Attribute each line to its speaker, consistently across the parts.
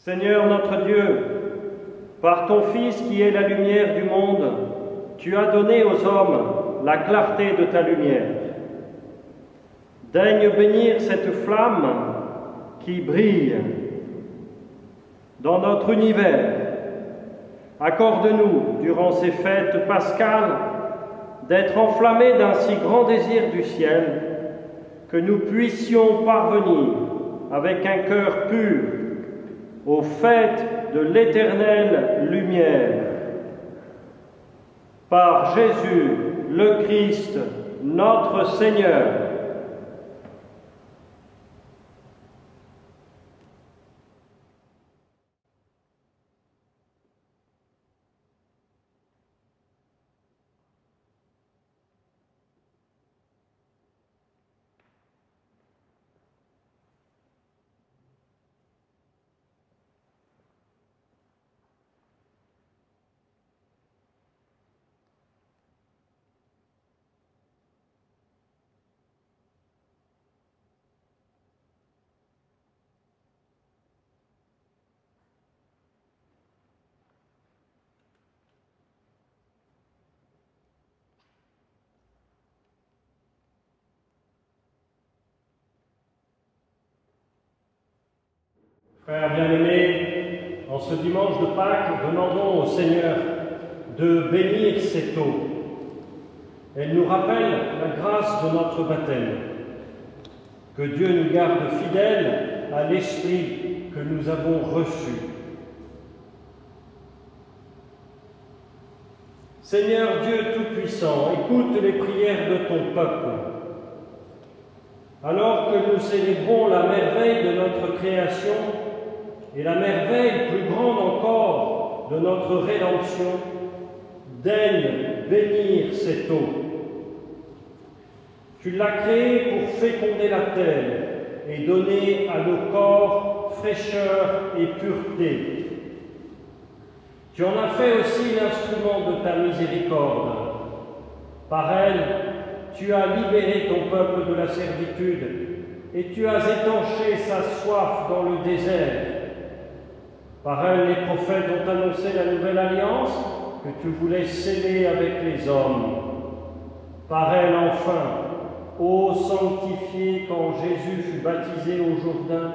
Speaker 1: Seigneur notre Dieu, par ton Fils qui est la lumière du monde, tu as donné aux hommes la clarté de ta lumière. Daigne bénir cette flamme qui brille dans notre univers. Accorde-nous, durant ces fêtes pascales, d'être enflammés d'un si grand désir du ciel, que nous puissions parvenir avec un cœur pur aux fêtes de l'éternelle lumière. Par Jésus, le Christ, notre Seigneur. Frères bien-aimés, en ce dimanche de Pâques, demandons au Seigneur de bénir cette eau. Elle nous rappelle la grâce de notre baptême. Que Dieu nous garde fidèles à l'Esprit que nous avons reçu. Seigneur Dieu Tout-Puissant, écoute les prières de ton peuple. Alors que nous célébrons la merveille de notre création, et la merveille plus grande encore de notre rédemption, daigne bénir cette eau. Tu l'as créée pour féconder la terre et donner à nos corps fraîcheur et pureté. Tu en as fait aussi l'instrument de ta miséricorde. Par elle, tu as libéré ton peuple de la servitude et tu as étanché sa soif dans le désert. Par elle, les prophètes ont annoncé la nouvelle alliance que tu voulais sceller avec les hommes. Par elle, enfin, ô sanctifié quand Jésus fut baptisé au Jourdain,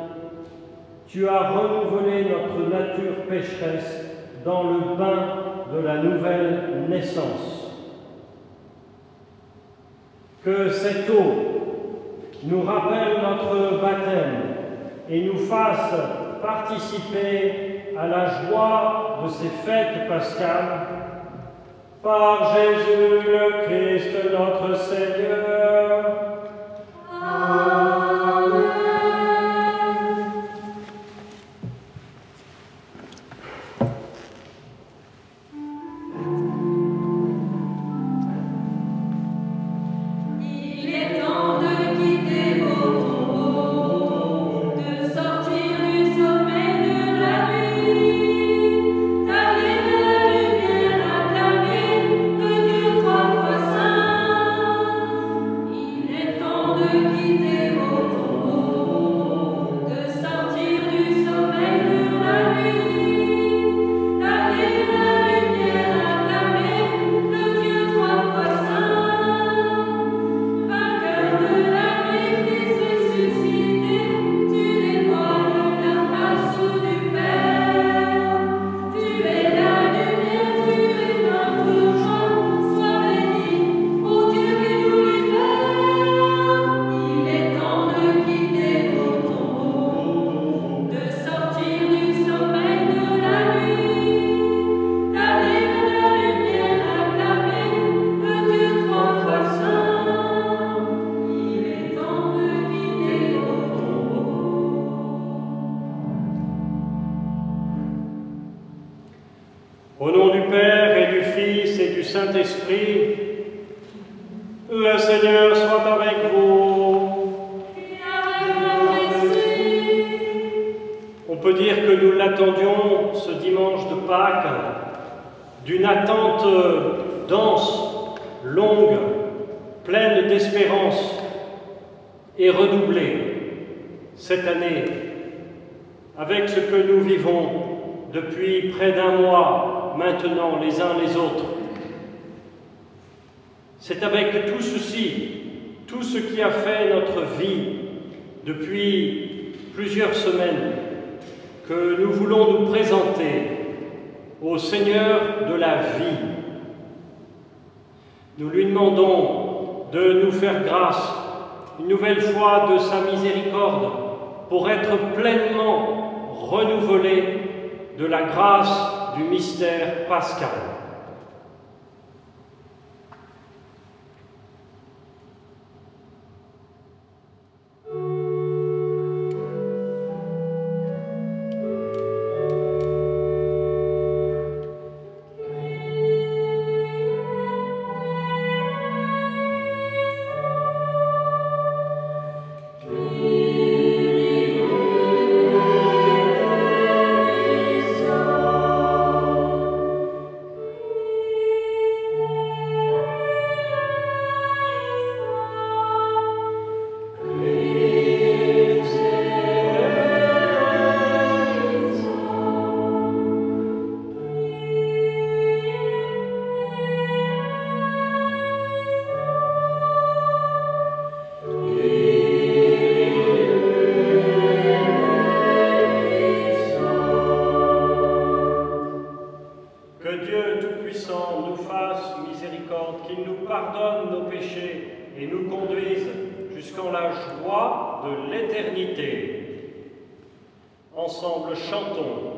Speaker 1: tu as renouvelé notre nature pécheresse dans le bain de la nouvelle naissance. Que cette eau nous rappelle notre baptême et nous fasse participer à la joie de ces fêtes pascales, par Jésus le Christ notre Seigneur. Amen.
Speaker 2: Il est temps de quitter vos tombeaux, de sortir du sommeil de la nuit, d'aller vers la lumière acclamer le Dieu trois fois saint. Il est temps de quitter vos tombeaux, de sortir du sommeil de la nuit, d'aller vers la lumière acclamer le Dieu trois fois saint. Vainqueur de la nuit, Christ ressuscité, tu dévoiles la face du Père. Tu es la lumière, tu éteins toujours, sois béni, ô Dieu qui nous libère. Il est temps de quitter vos tombeaux, de sortir du sommeil de la nuit, d'aller vers la lumière acclamer le Dieu trois fois saint. Il est temps de quitter vos tombeaux.
Speaker 1: Au nom du Père et du Fils et du Saint-Esprit, le Seigneur soit avec vous.
Speaker 2: Et avec votre esprit.
Speaker 1: On peut dire que nous l'attendions ce dimanche de Pâques, d'une attente dense, longue, pleine d'espérance et redoublée cette année avec ce que nous vivons depuis près d'un mois maintenant les uns les autres. C'est avec tout ceci, tout ce qui a fait notre vie depuis plusieurs semaines, que nous voulons nous présenter au Seigneur de la vie. Nous lui demandons de nous faire grâce une nouvelle fois de sa miséricorde pour être pleinement renouvelés de la grâce du mystère pascal. Qu'il nous pardonne nos péchés et nous conduise jusqu'en la joie de l'éternité. Ensemble, chantons.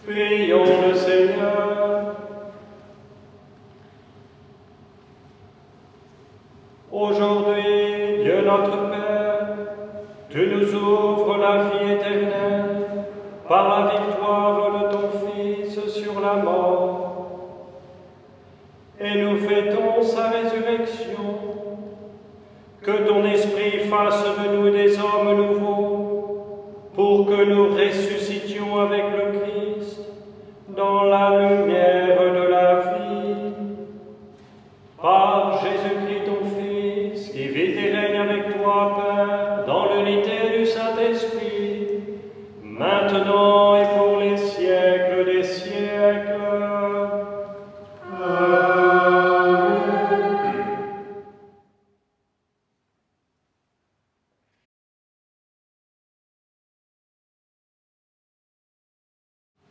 Speaker 1: Prions le Seigneur. Aujourd'hui, Dieu notre Père, tu nous ouvres la vie éternelle par la victoire de ton Fils sur la mort. Et nous fêtons sa résurrection. Que ton Esprit fasse de nous des hommes nouveaux, pour que nous ressuscitions avec le Christ dans la lumière de la vie. Par Jésus-Christ ton Fils, qui vit et règne avec toi, Père, dans l'unité du Saint-Esprit, maintenant et pour les siècles des siècles.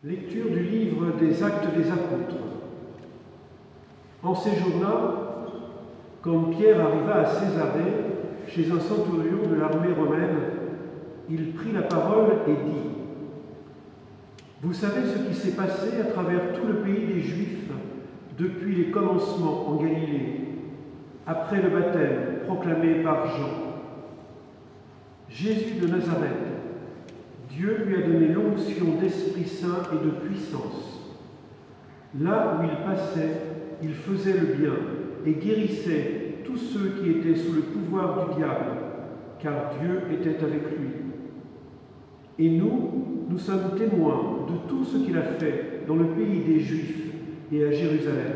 Speaker 3: Lecture du livre des Actes des Apôtres. En ces jours-là, quand Pierre arriva à Césarée, chez un centurion de l'armée romaine, il prit la parole et dit : « Vous savez ce qui s'est passé à travers tout le pays des Juifs depuis les commencements en Galilée, après le baptême proclamé par Jean. Jésus de Nazareth, Dieu lui a donné l'onction d'Esprit Saint et de puissance. Là où il passait, il faisait le bien et guérissait tous ceux qui étaient sous le pouvoir du diable, car Dieu était avec lui. Et nous sommes témoins de tout ce qu'il a fait dans le pays des Juifs et à Jérusalem.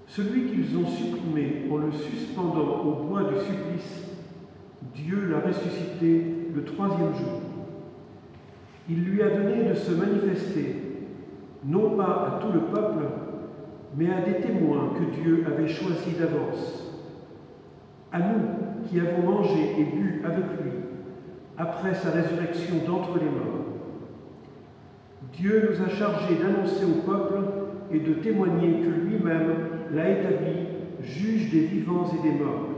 Speaker 3: Celui qu'ils ont supprimé en le suspendant au bois du supplice, Dieu l'a ressuscité le 3e jour. Il lui a donné de se manifester, non pas à tout le peuple, mais à des témoins que Dieu avait choisis d'avance. À nous qui avons mangé et bu avec lui, après sa résurrection d'entre les morts. Dieu nous a chargés d'annoncer au peuple et de témoigner que lui-même l'a établi juge des vivants et des morts.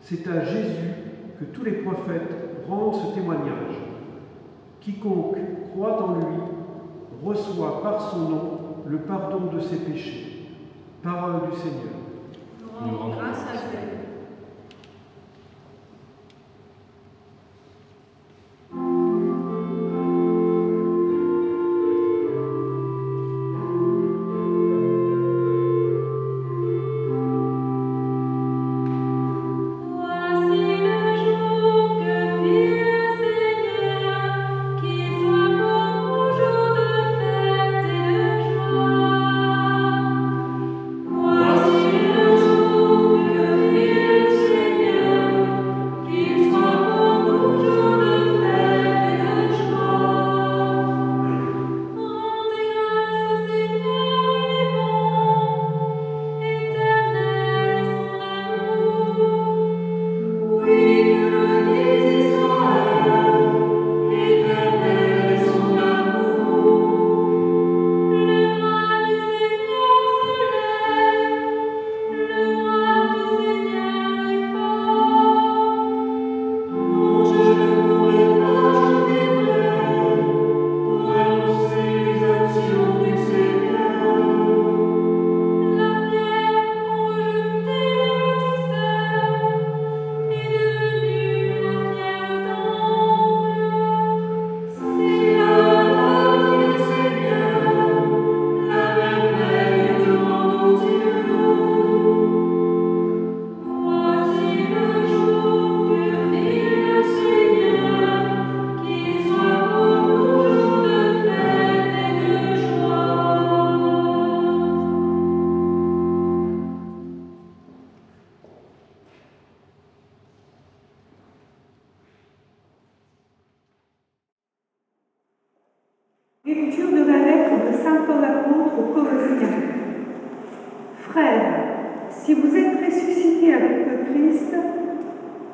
Speaker 3: C'est à Jésus que tous les prophètes rendent ce témoignage. Quiconque croit en lui reçoit par son nom le pardon de ses péchés. Parole du Seigneur.
Speaker 2: Nous rendons grâce à Dieu.
Speaker 4: Lecture de la lettre de saint Paul apôtre aux Colossiens. Frères, si vous êtes ressuscités avec le Christ,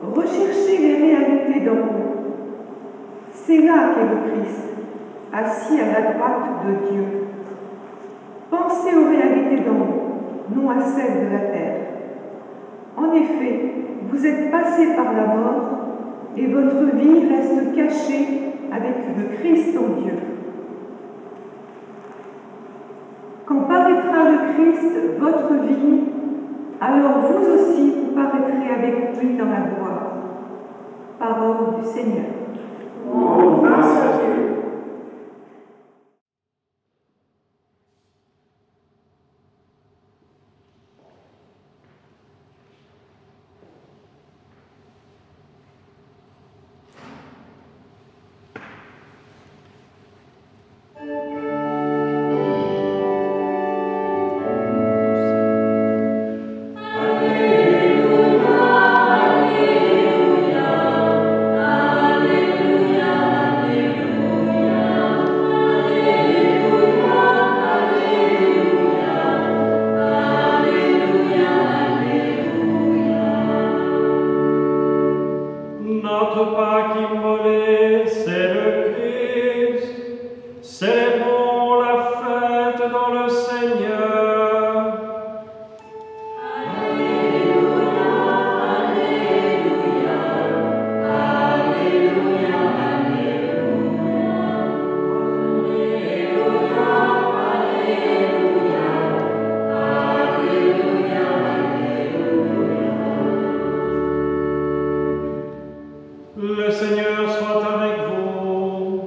Speaker 4: recherchez les réalités d'en haut. C'est là qu'est le Christ, assis à la droite de Dieu. Pensez aux réalités d'en haut, non à celles de la terre. En effet, vous êtes passés par la mort et votre vie reste cachée avec le Christ en Dieu. Quand paraîtra le Christ, votre vie, alors vous aussi vous paraîtrez avec lui dans la gloire. Seigneur.
Speaker 5: Oh, grâce à Dieu.
Speaker 1: Notre Pâque immolée, c'est le Christ. Célébrons la fête dans le Seigneur.
Speaker 2: Alléluia, Alléluia, Alléluia, Alléluia,
Speaker 1: Le Seigneur soit avec vous.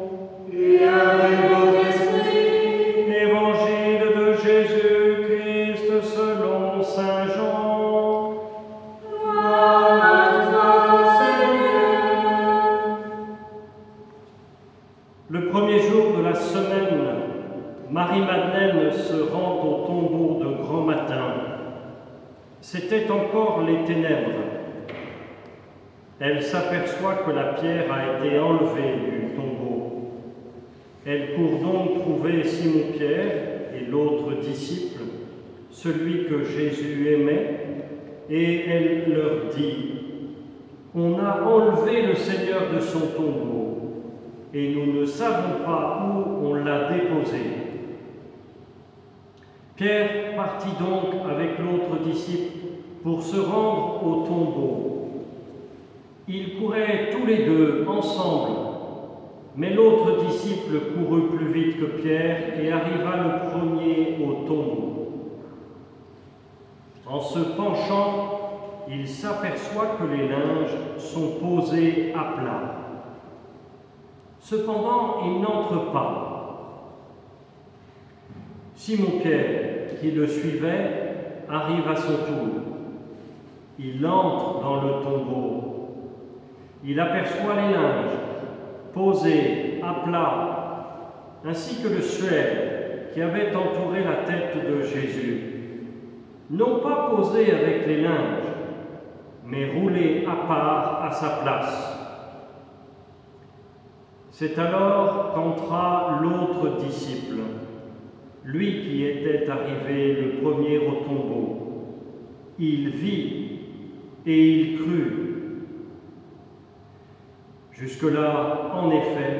Speaker 2: et avec votre esprit.
Speaker 1: Évangile de Jésus-Christ selon saint Jean.
Speaker 2: Gloire à toi, Seigneur.
Speaker 1: Le premier jour de la semaine, Marie-Madeleine se rend au tombeau de grand matin. C'était encore les ténèbres. Elle s'aperçoit que la pierre a été enlevée du tombeau. Elle court donc trouver Simon-Pierre et l'autre disciple, celui que Jésus aimait, et elle leur dit « On a enlevé le Seigneur de son tombeau, et nous ne savons pas où on l'a déposé. » Pierre partit donc avec l'autre disciple pour se rendre au tombeau. Ils couraient tous les deux ensemble, mais l'autre disciple courut plus vite que Pierre et arriva le premier au tombeau. En se penchant, il s'aperçoit que les linges sont posés à plat. Cependant, il n'entre pas. Simon-Pierre, qui le suivait, arrive à son tour. Il entre dans le tombeau. Il aperçoit les linges posés à plat, ainsi que le suaire qui avait entouré la tête de Jésus, non pas posés avec les linges, mais roulés à part à sa place. C'est alors qu'entra l'autre disciple, lui qui était arrivé le premier au tombeau. Il vit et il crut. Jusque-là, en effet,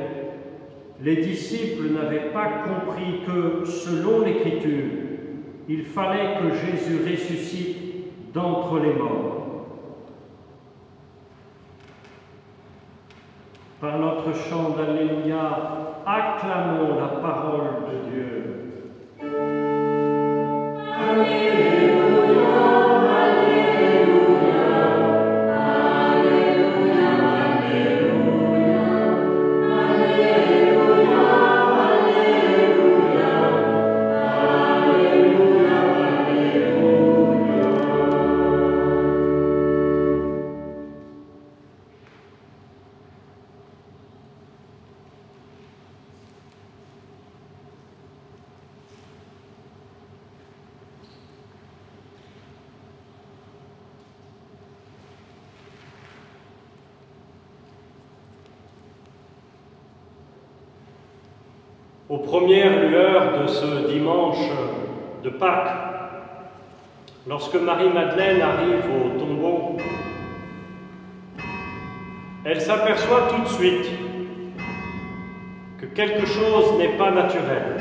Speaker 1: les disciples n'avaient pas compris que, selon l'Écriture, il fallait que Jésus ressuscite d'entre les morts. Par notre chant d'Alléluia, acclamons la parole de Dieu.
Speaker 2: Alléluia, Alléluia, Alléluia, Alléluia, Alléluia, Alléluia, Alléluia.
Speaker 1: Aux premières lueurs de ce dimanche de Pâques, lorsque Marie-Madeleine arrive au tombeau, elle s'aperçoit tout de suite que quelque chose n'est pas naturel.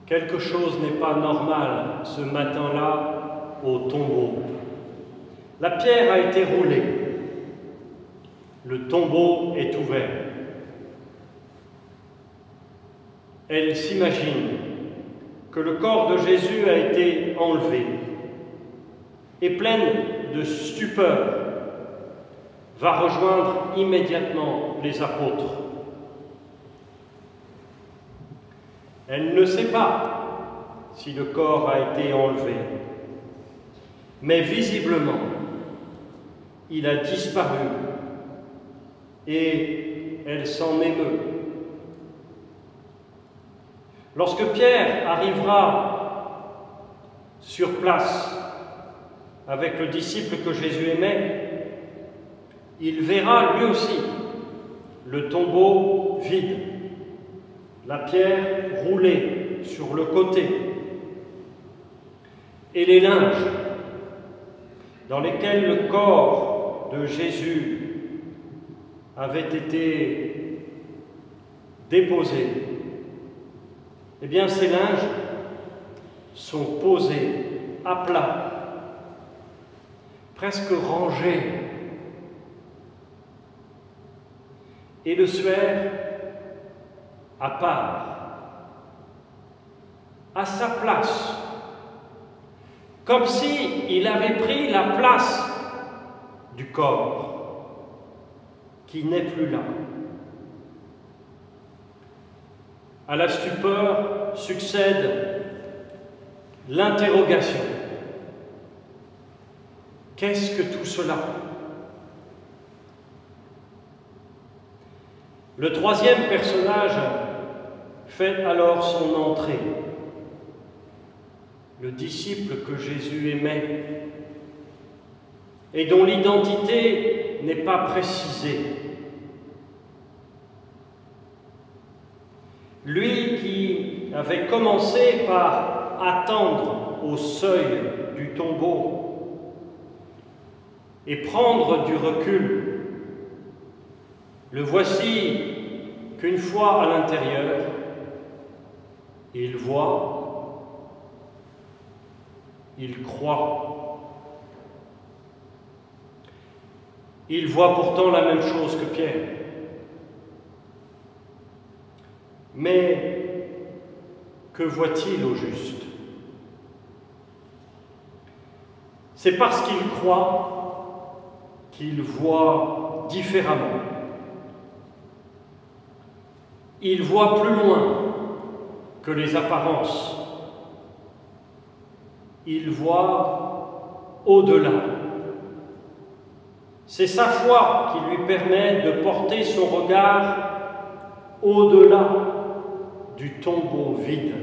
Speaker 1: Quelque chose n'est pas normal ce matin-là au tombeau. La pierre a été roulée. Le tombeau est ouvert. Elle s'imagine que le corps de Jésus a été enlevé. Et pleine de stupeur, va rejoindre immédiatement les apôtres. Elle ne sait pas si le corps a été enlevé, mais visiblement, il a disparu et elle s'en émeut. Lorsque Pierre arrivera sur place avec le disciple que Jésus aimait, il verra lui aussi le tombeau vide, la pierre roulée sur le côté et les linges dans lesquels le corps de Jésus avait été déposé. Eh bien, ces linges sont posés à plat, presque rangés, et le suaire à part, à sa place, comme s'il avait pris la place du corps qui n'est plus là. À la stupeur succède l'interrogation. Qu'est-ce que tout cela? Le troisième personnage fait alors son entrée, le disciple que Jésus aimait et dont l'identité n'est pas précisée. Lui qui avait commencé par attendre au seuil du tombeau et prendre du recul, le voici qu'une fois à l'intérieur, il voit, il croit. Il voit pourtant la même chose que Pierre. Mais que voit-il au juste? C'est parce qu'il croit qu'il voit différemment. Il voit plus loin que les apparences. Il voit au-delà. C'est sa foi qui lui permet de porter son regard au-delà du tombeau vide,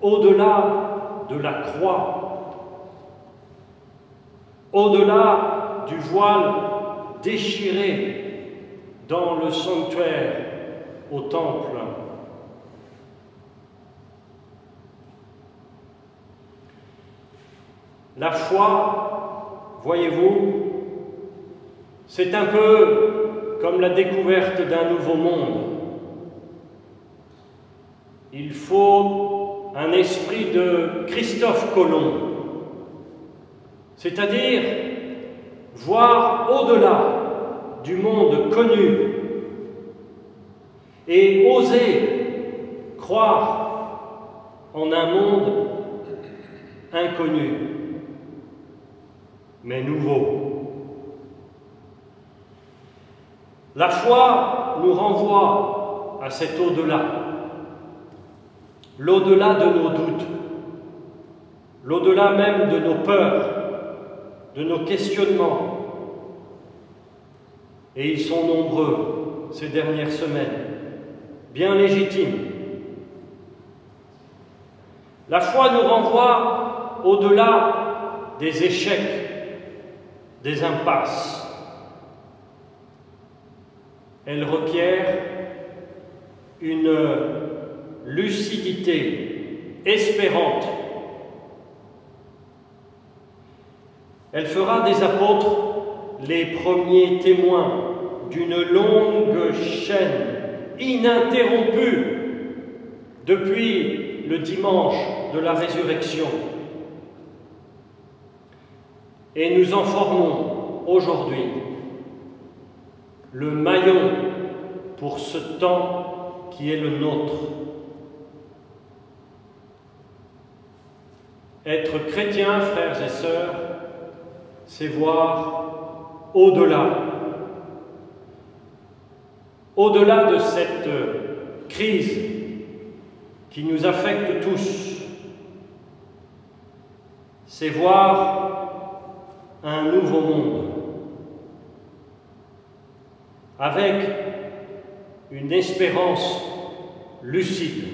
Speaker 1: au-delà de la croix, au-delà du voile déchiré dans le sanctuaire au temple. La foi, voyez-vous, c'est un peu comme la découverte d'un nouveau monde. Il faut un esprit de Christophe Colomb, c'est-à-dire voir au-delà du monde connu et oser croire en un monde inconnu, mais nouveau. La foi nous renvoie à cet au-delà, l'au-delà de nos doutes, l'au-delà même de nos peurs, de nos questionnements. Et ils sont nombreux ces dernières semaines, bien légitimes. La foi nous renvoie au-delà des échecs, des impasses. Elle requiert une lucidité espérante. Elle fera des apôtres les premiers témoins d'une longue chaîne ininterrompue depuis le dimanche de la résurrection. Et nous en formons aujourd'hui le maillon pour ce temps qui est le nôtre. Être chrétien, frères et sœurs, c'est voir au-delà. Au-delà de cette crise qui nous affecte tous, c'est voir un nouveau monde avec une espérance lucide.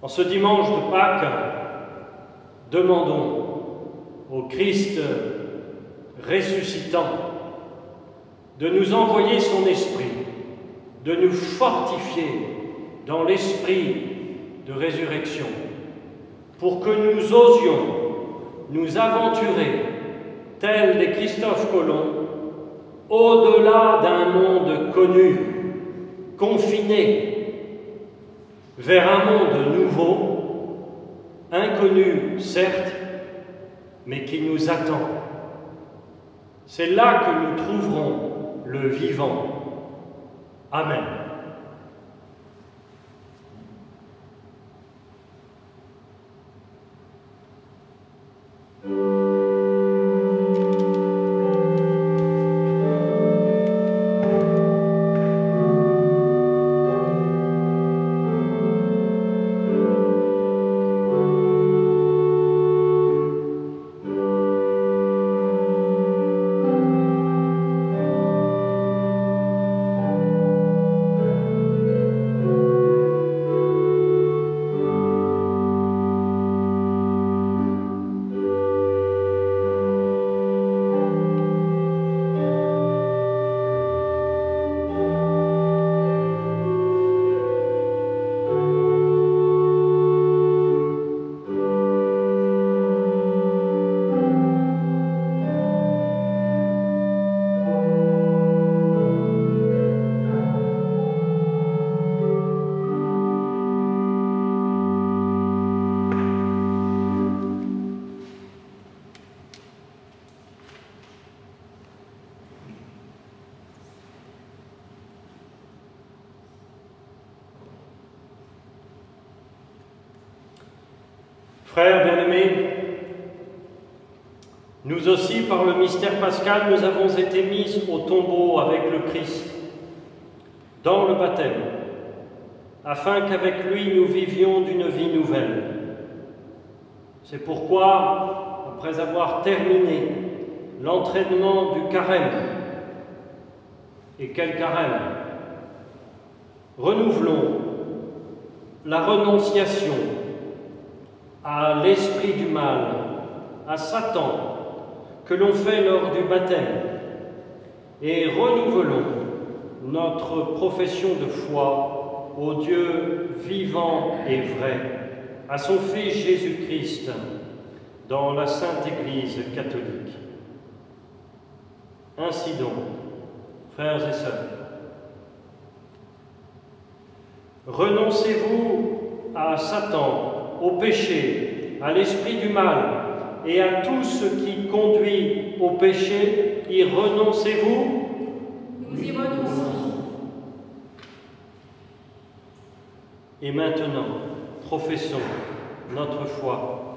Speaker 1: En ce dimanche de Pâques, demandons au Christ ressuscitant de nous envoyer son esprit, de nous fortifier dans l'esprit de résurrection, pour que nous osions nous aventurer, tels des Christophe Colomb, au-delà d'un monde connu, confiné, vers un monde nouveau, inconnu certes, mais qui nous attend. C'est là que nous trouverons le vivant. Amen. Frères bien-aimés, nous aussi, par le mystère pascal, nous avons été mis au tombeau avec le Christ, dans le baptême, afin qu'avec lui nous vivions d'une vie nouvelle. C'est pourquoi, après avoir terminé l'entraînement du carême, et quel carême, renouvelons la renonciation à l'esprit du mal, à Satan, que l'on fait lors du baptême, et renouvelons notre profession de foi au Dieu vivant et vrai, à son Fils Jésus-Christ, dans la Sainte Église catholique. Ainsi donc, frères et sœurs, renoncez-vous à Satan, au péché, à l'esprit du mal et à tout ce qui conduit au péché, y renoncez-vous?
Speaker 2: Nous y renonçons.
Speaker 1: Et maintenant, professons notre foi.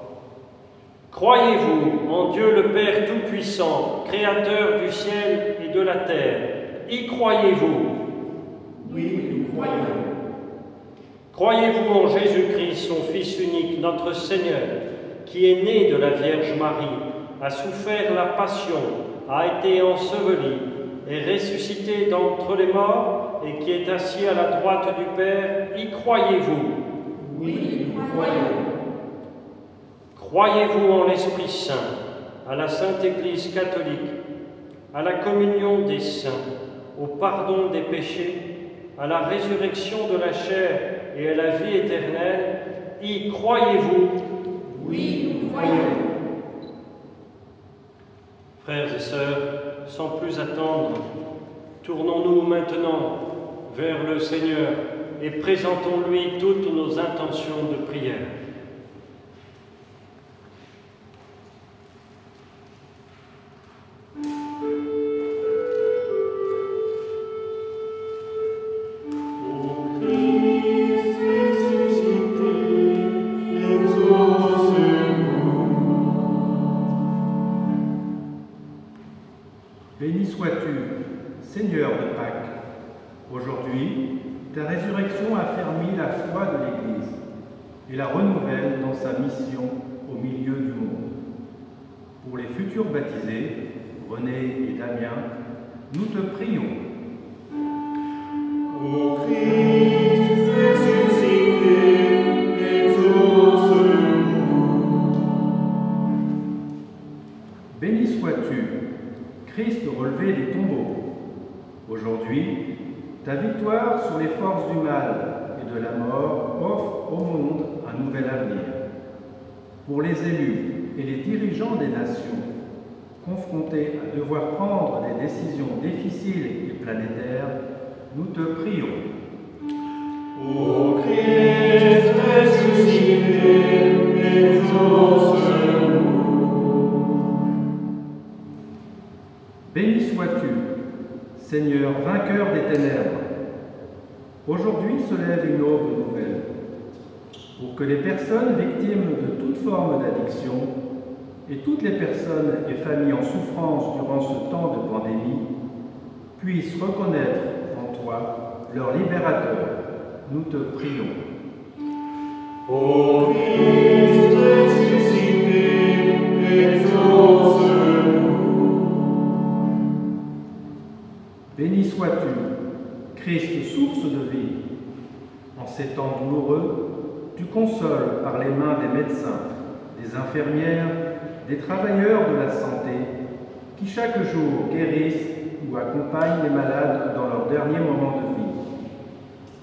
Speaker 1: Croyez-vous en Dieu le Père Tout-Puissant, Créateur du ciel et de la terre? Y croyez-vous?
Speaker 5: Oui, nous croyons.
Speaker 1: Croyez-vous en Jésus-Christ, son Fils unique, notre Seigneur, qui est né de la Vierge Marie, a souffert la passion, a été enseveli, est ressuscité d'entre les morts et qui est assis à la droite du Père? Y croyez-vous?
Speaker 5: Oui, nous croyons.
Speaker 1: Croyez-vous en l'Esprit Saint, à la Sainte Église catholique, à la communion des saints, au pardon des péchés, à la résurrection de la chair et à la vie éternelle? Y croyez-vous?
Speaker 5: Oui, nous croyons.
Speaker 1: Frères et sœurs, sans plus attendre, tournons-nous maintenant vers le Seigneur et présentons-lui toutes nos intentions de prière.
Speaker 2: Christ.
Speaker 3: sois-tu, Seigneur de Pâques. Aujourd'hui, ta résurrection affermit la foi de l'Église et la renouvelle dans sa mission au milieu du monde. Pour les futurs baptisés, René et Damien, nous te prions.
Speaker 5: Ô Christ ressuscité, exauce-nous.
Speaker 3: Béni sois-tu, Christ relevé des tombeaux. Aujourd'hui, ta victoire sur les forces du mal et de la mort offre au monde un nouvel avenir. Pour les élus et les dirigeants des nations, confrontés à devoir prendre des décisions difficiles et planétaires, nous te prions.
Speaker 5: Ô Christ ressuscité, exauce-nous.
Speaker 3: Béni sois-tu, Seigneur vainqueur des ténèbres. Aujourd'hui se lève une aube nouvelle, pour que les personnes victimes de toute forme d'addiction et toutes les personnes et familles en souffrance durant ce temps de pandémie puissent reconnaître en toi leur libérateur. Nous te prions.
Speaker 5: Ô Christ ressuscité, exauce-nous.
Speaker 3: Béni sois-tu, Christ source de vie. En ces temps douloureux, tu consoles par les mains des médecins, des infirmières, des travailleurs de la santé, qui chaque jour guérissent ou accompagnent les malades dans leurs derniers moments de vie.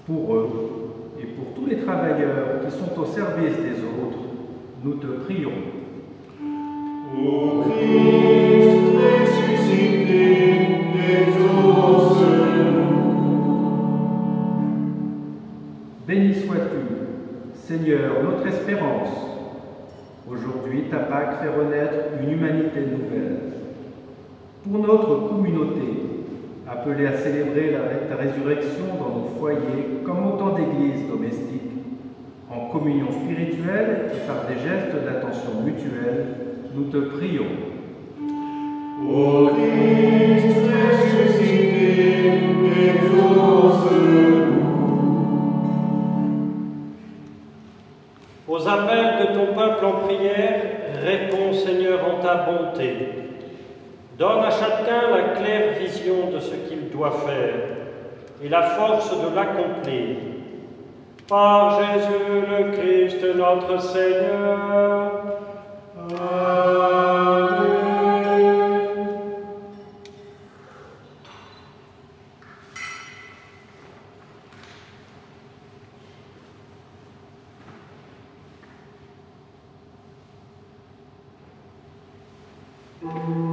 Speaker 3: Pour eux et pour tous les travailleurs qui sont au service des autres, nous te prions.
Speaker 5: Ô Christ ressuscité, exauce-nous.
Speaker 3: Béni sois-tu, Seigneur, notre espérance. Aujourd'hui, ta Pâque fait renaître une humanité nouvelle. Pour notre communauté, appelée à célébrer ta résurrection dans nos foyers comme autant d'églises domestiques, en communion spirituelle et par des gestes d'attention mutuelle, nous te prions.
Speaker 5: Ô Christ ressuscité, exauce-nous.
Speaker 1: Aux appels de ton peuple en prière, réponds Seigneur en ta bonté. Donne à chacun la claire vision de ce qu'il doit faire et la force de l'accomplir. Par Jésus le Christ notre Seigneur. Amen.
Speaker 2: Amen.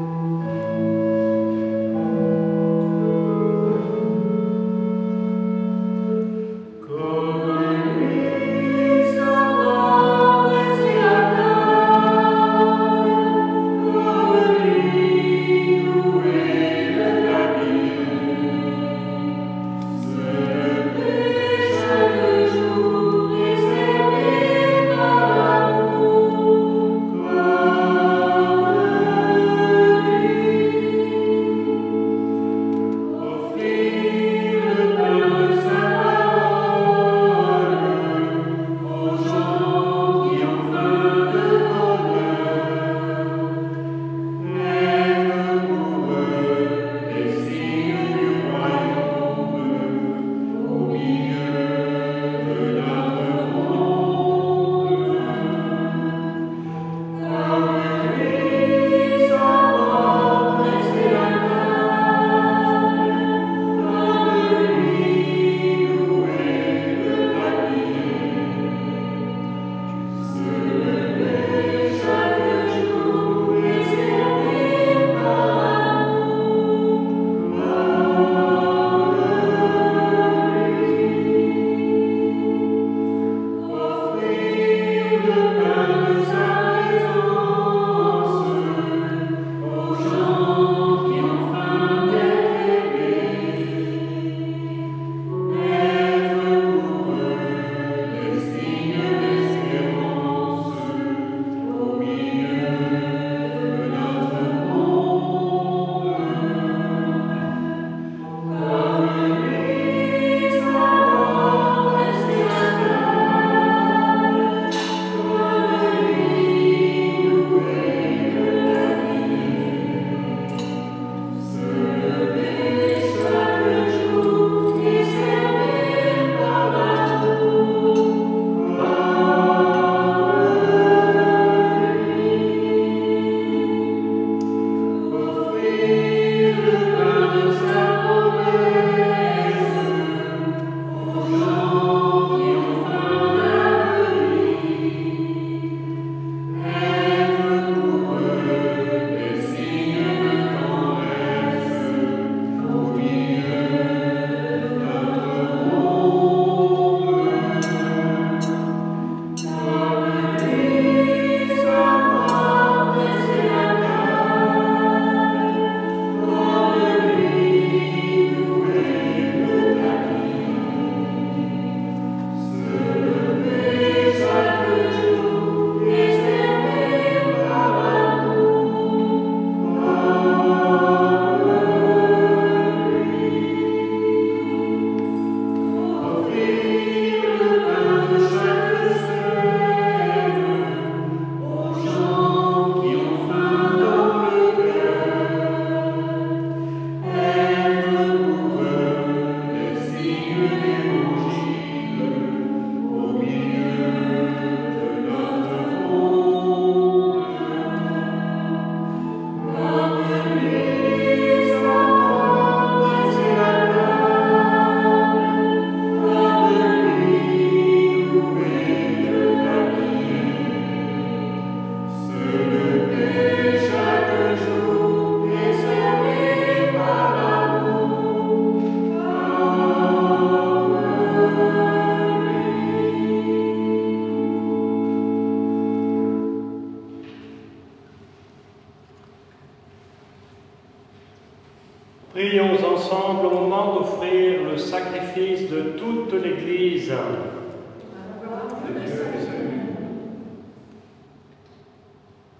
Speaker 1: Prions ensemble au moment d'offrir le sacrifice de toute l'Église.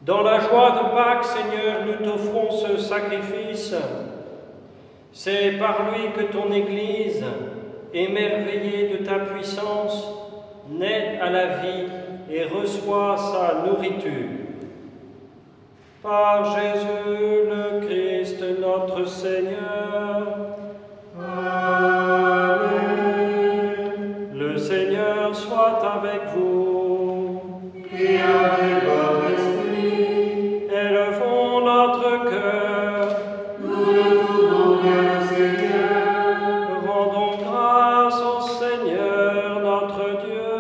Speaker 1: Dans la joie de Pâques, Seigneur, nous t'offrons ce sacrifice. C'est par lui que ton Église, émerveillée de ta puissance, naît à la vie et reçoit sa nourriture. Par Jésus le Christ, notre Seigneur. Amen. Le Seigneur soit avec vous.
Speaker 5: Et avec votre esprit.
Speaker 1: Élevons notre cœur.
Speaker 5: Nous le trouvons bien, Seigneur.
Speaker 1: Rendons grâce au Seigneur notre Dieu.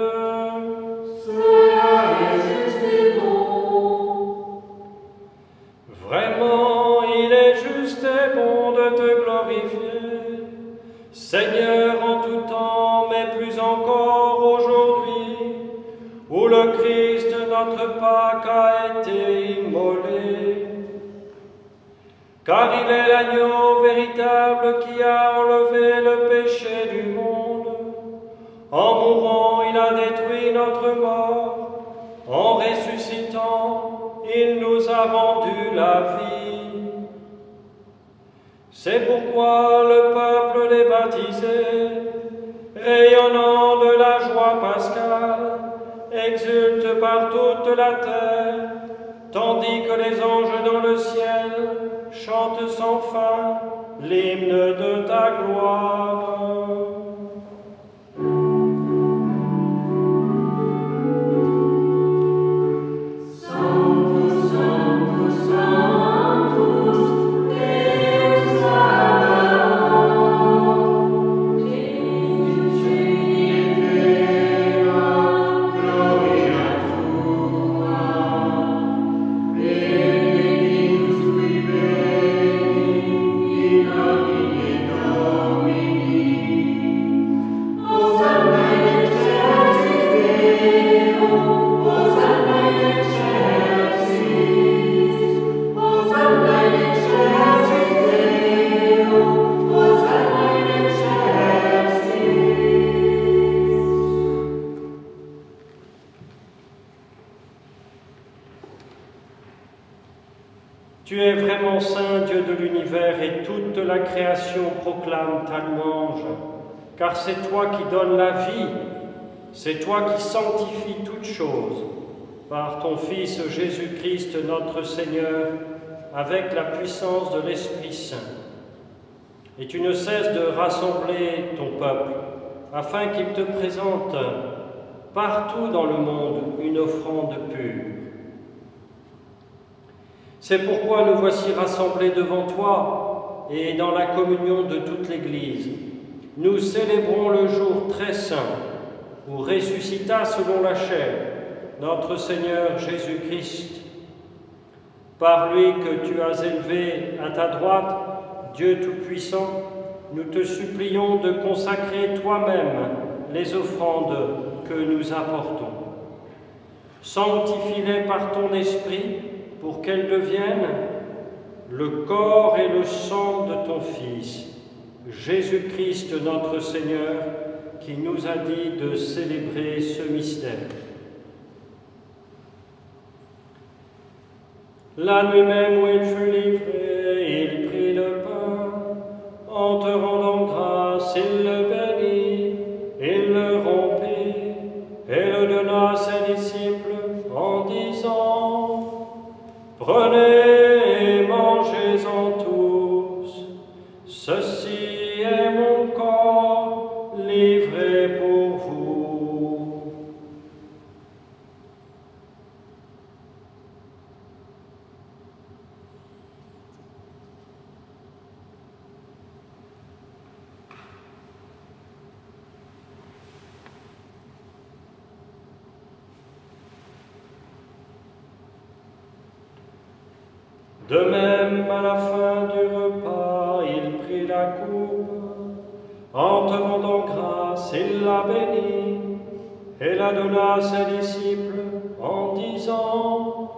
Speaker 5: Cela est juste et bon.
Speaker 1: Vraiment, il est juste et bon de te glorifier, Seigneur, en tout temps, mais plus encore aujourd'hui, où le Christ, notre Pâques, a été immolé. Car il est l'agneau véritable qui a enlevé le péché du monde. En mourant, il a détruit notre mort. En ressuscitant, il nous a rendu la vie. C'est pourquoi le peuple des baptisés, rayonnant de la joie pascale, exulte par toute la terre, tandis que les anges dans le ciel chantent sans fin l'hymne de ta gloire. Tu es vraiment saint, Dieu de l'univers, et toute la création proclame ta louange, car c'est toi qui donnes la vie, c'est toi qui sanctifies toutes choses, par ton Fils Jésus-Christ notre Seigneur, avec la puissance de l'Esprit Saint. Et tu ne cesses de rassembler ton peuple, afin qu'il te présente partout dans le monde une offrande pure. C'est pourquoi nous voici rassemblés devant toi et dans la communion de toute l'Église. Nous célébrons le jour très saint où ressuscita selon la chair notre Seigneur Jésus-Christ. Par lui que tu as élevé à ta droite, Dieu Tout-Puissant, nous te supplions de consacrer toi-même les offrandes que nous apportons. Sanctifie-les par ton esprit, pour qu'elles deviennent le corps et le sang de ton Fils, Jésus-Christ notre Seigneur, qui nous a dit de célébrer ce mystère. La nuit même où il fut livré, il prit le pain, en te rendant grâce, il le bénit, il le rompit, et le donna à ses disciples en disant: Prenez et mangez-en tous, ceci est mon corps livré pour vous. De même, à la fin du repas, il prit la coupe. En te rendant grâce, il la bénit et la donna à ses disciples en disant: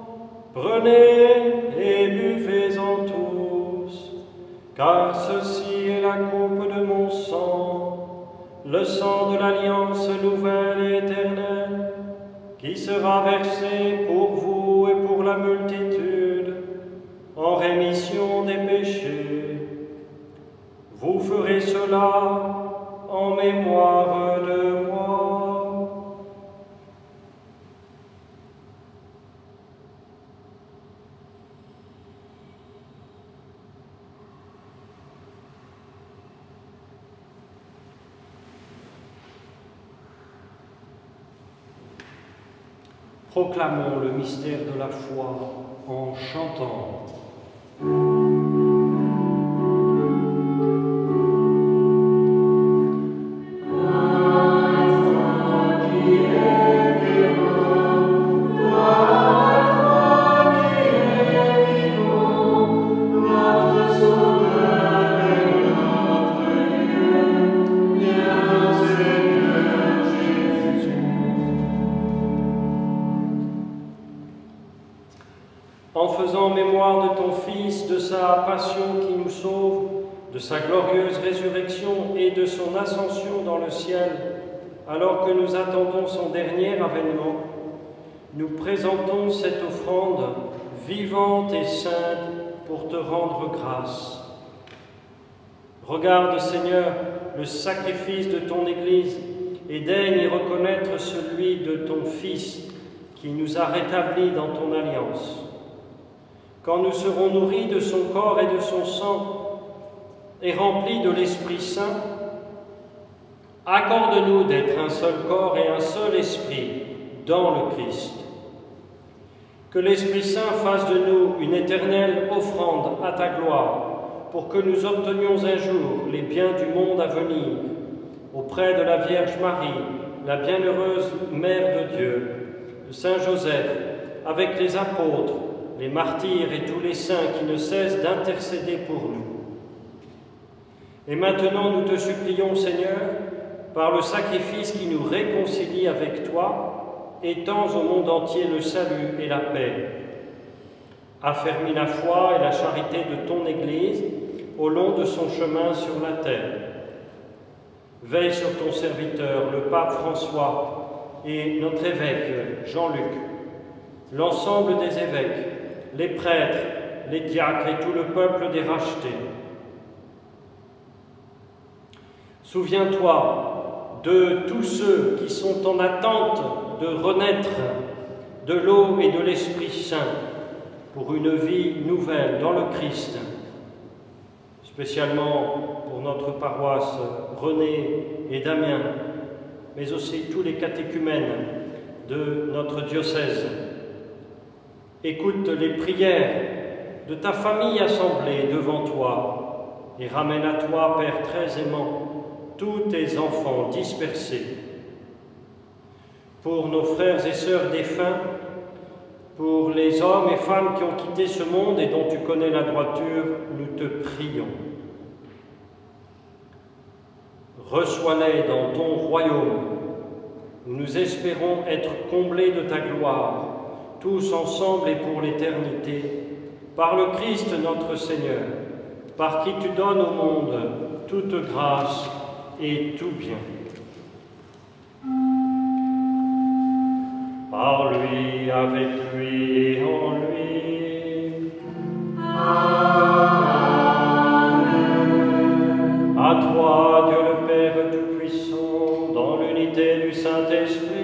Speaker 1: Prenez et buvez-en tous, car ceci est la coupe de mon sang, le sang de l'alliance nouvelle et éternelle, qui sera versé pour vous et pour la multitude, en rémission des péchés. Vous ferez cela en mémoire de moi. Proclamons le mystère de la foi en chantant. En faisant mémoire de ton Fils, de sa passion qui nous sauve, de sa glorieuse résurrection et de son ascension dans le ciel, alors que nous attendons son dernier avènement, nous présentons cette offrande vivante et sainte pour te rendre grâce. Regarde, Seigneur, le sacrifice de ton Église et daigne y reconnaître celui de ton Fils qui nous a rétablis dans ton alliance. Quand nous serons nourris de son corps et de son sang et remplis de l'Esprit Saint, accorde-nous d'être un seul corps et un seul esprit dans le Christ. Que l'Esprit Saint fasse de nous une éternelle offrande à ta gloire, pour que nous obtenions un jour les biens du monde à venir, auprès de la Vierge Marie, la bienheureuse Mère de Dieu, de Saint Joseph, avec les apôtres, les martyrs et tous les saints qui ne cessent d'intercéder pour nous. Et maintenant, nous te supplions, Seigneur, par le sacrifice qui nous réconcilie avec toi, étends au monde entier le salut et la paix. Affermis la foi et la charité de ton Église au long de son chemin sur la terre. Veille sur ton serviteur, le pape François, et notre évêque Jean-Luc, l'ensemble des évêques, les prêtres, les diacres et tout le peuple des rachetés. Souviens-toi de tous ceux qui sont en attente de renaître de l'eau et de l'Esprit Saint pour une vie nouvelle dans le Christ, spécialement pour notre paroisse René et Damien, mais aussi tous les catéchumènes de notre diocèse. Écoute les prières de ta famille assemblée devant toi et ramène à toi, Père très aimant, tous tes enfants dispersés. Pour nos frères et sœurs défunts, pour les hommes et femmes qui ont quitté ce monde et dont tu connais la droiture, nous te prions. Reçois-les dans ton royaume, où nous espérons être comblés de ta gloire, tous ensemble et pour l'éternité, par le Christ notre Seigneur, par qui tu donnes au monde toute grâce et tout bien. Par lui, avec lui et en lui. Amen. À toi, Dieu le Père Tout-Puissant, dans l'unité du Saint-Esprit.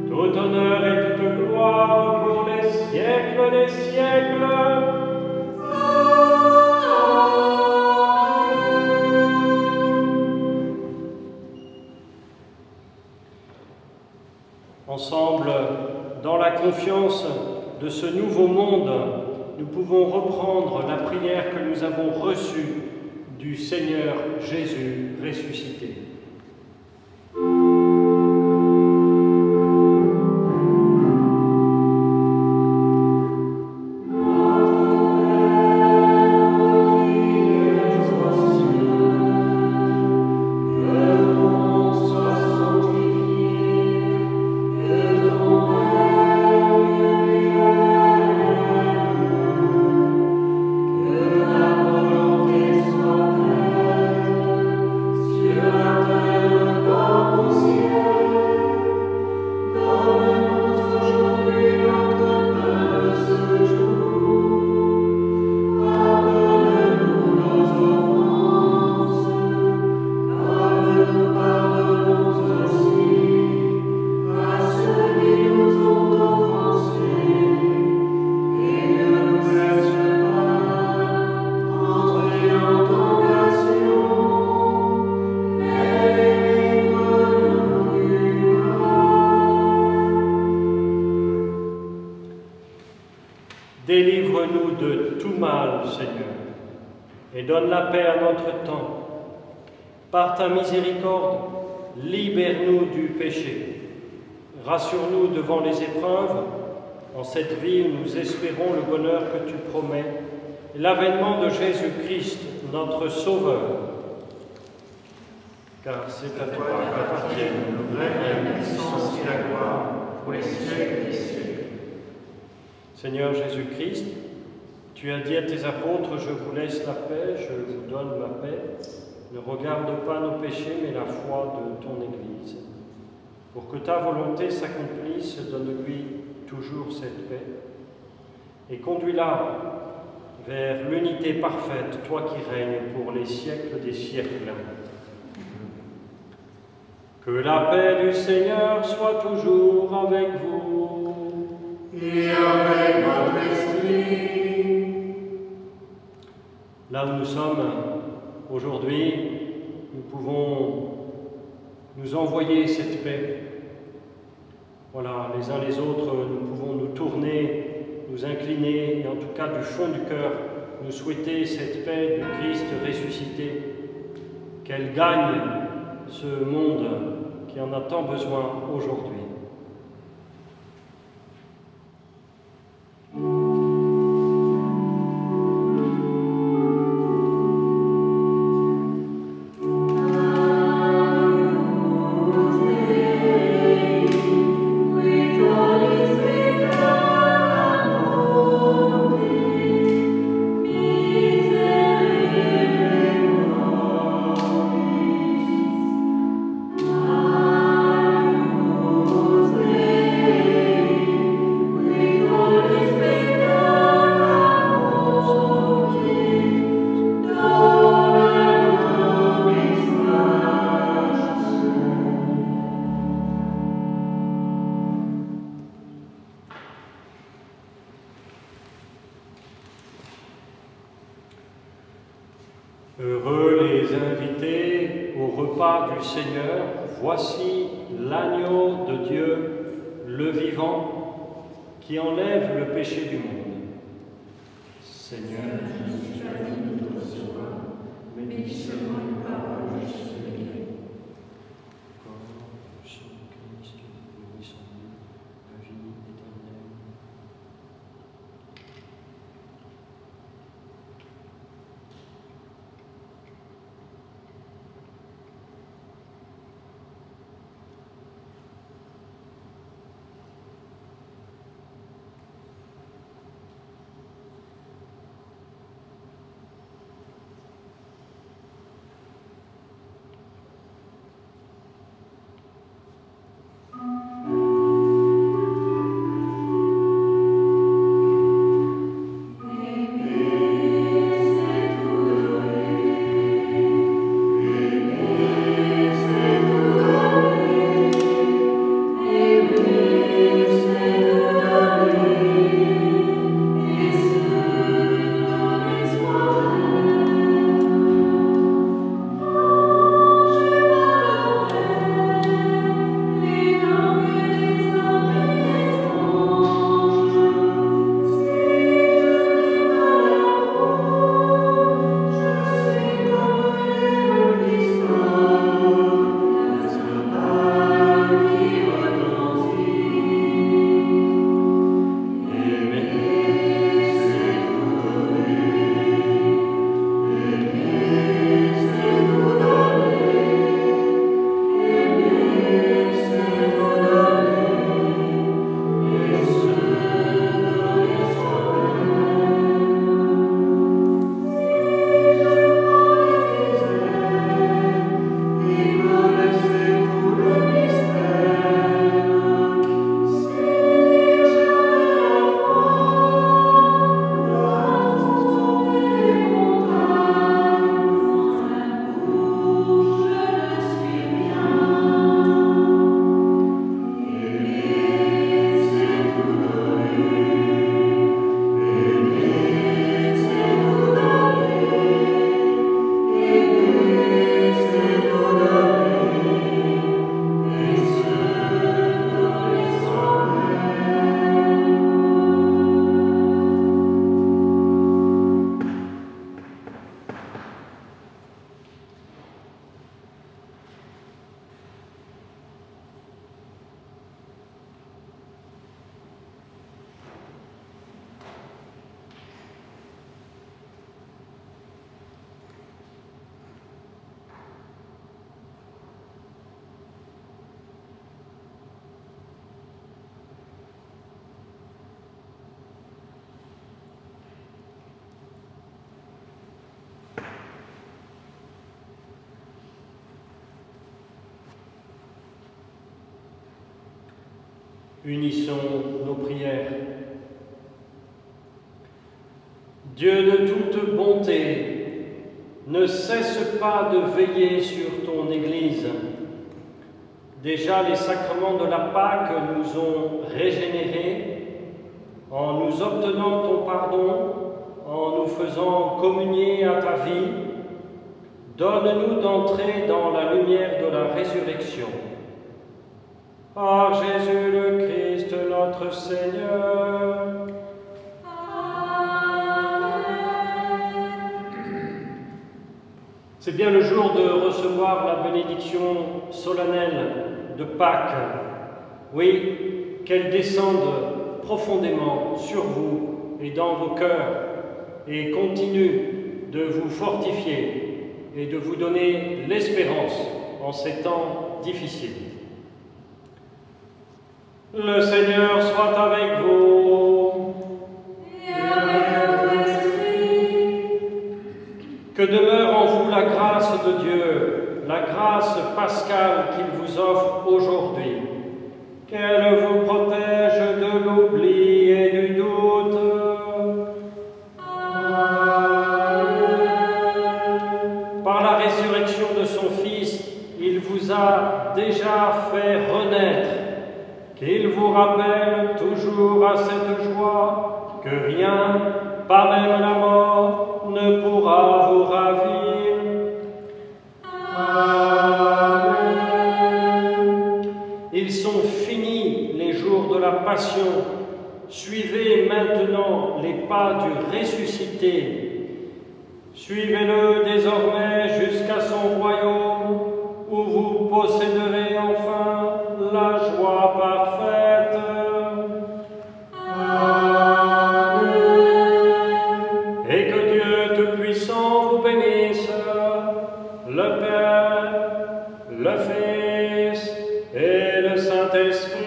Speaker 1: Tout honneur et toute gloire pour les siècles des siècles. Ensemble, dans la confiance de ce nouveau monde, nous pouvons reprendre la prière que nous avons reçue du Seigneur Jésus ressuscité.
Speaker 2: Amen.
Speaker 1: Seigneur, et donne la paix à notre temps. Par ta miséricorde, libère-nous du péché. Rassure-nous devant les épreuves. En cette vie où nous espérons le bonheur que tu promets, et l'avènement de Jésus-Christ, notre Sauveur. Car c'est à toi qu'appartiennent le règne, la puissance et la gloire pour les siècles des siècles. Seigneur Jésus-Christ, tu as dit à tes apôtres, je vous laisse la paix, je vous donne ma paix. Ne regarde pas nos péchés, mais la foi de ton Église. Pour que ta volonté s'accomplisse, donne-lui toujours cette paix. Et conduis-la vers l'unité parfaite, toi qui règnes pour les siècles des siècles. Que la paix du Seigneur soit toujours avec vous.
Speaker 5: Et avec votre esprit.
Speaker 1: Là où nous sommes aujourd'hui, nous pouvons nous envoyer cette paix. Voilà, les uns les autres, nous pouvons nous tourner, nous incliner, et en tout cas du fond du cœur, nous souhaiter cette paix du Christ ressuscité, qu'elle gagne ce monde qui en a tant besoin aujourd'hui. Heureux les invités au repas du Seigneur, voici l'agneau de Dieu, le vivant, qui enlève le péché du monde. Seigneur,
Speaker 2: je suis pas digne de te recevoir, mais dis seulement une parole, je serai guéri.
Speaker 1: Unissons nos prières. Dieu de toute bonté, ne cesse pas de veiller sur ton Église. Déjà, les sacrements de la Pâque nous ont régénérés en nous obtenant ton pardon, en nous faisant communier à ta vie. Donne-nous d'entrer dans la lumière de la résurrection. Par Jésus le Christ, notre Seigneur. C'est bien le jour de recevoir la bénédiction solennelle de Pâques. Oui, qu'elle descende profondément sur vous et dans vos cœurs et continue de vous fortifier et de vous donner l'espérance en ces temps difficiles. Le Seigneur soit avec vous.
Speaker 2: Et avec ton esprit.
Speaker 1: Que demeure en vous la grâce de Dieu, la grâce pascale qu'il vous offre aujourd'hui. Qu'elle vous protège de l'oubli et du doute. Par la résurrection de son Fils, il vous a déjà fait renaître. Qu'il vous rappelle toujours à cette joie que rien, pas même la mort, ne pourra vous ravir. Amen. Ils sont finis les jours de la Passion. Suivez maintenant les pas du ressuscité. Suivez-le désormais jusqu'à son royaume, où vous posséderez enfin la joie parfaite. Amen. Et que Dieu Tout-Puissant vous bénisse, le Père, le Fils et le Saint-Esprit.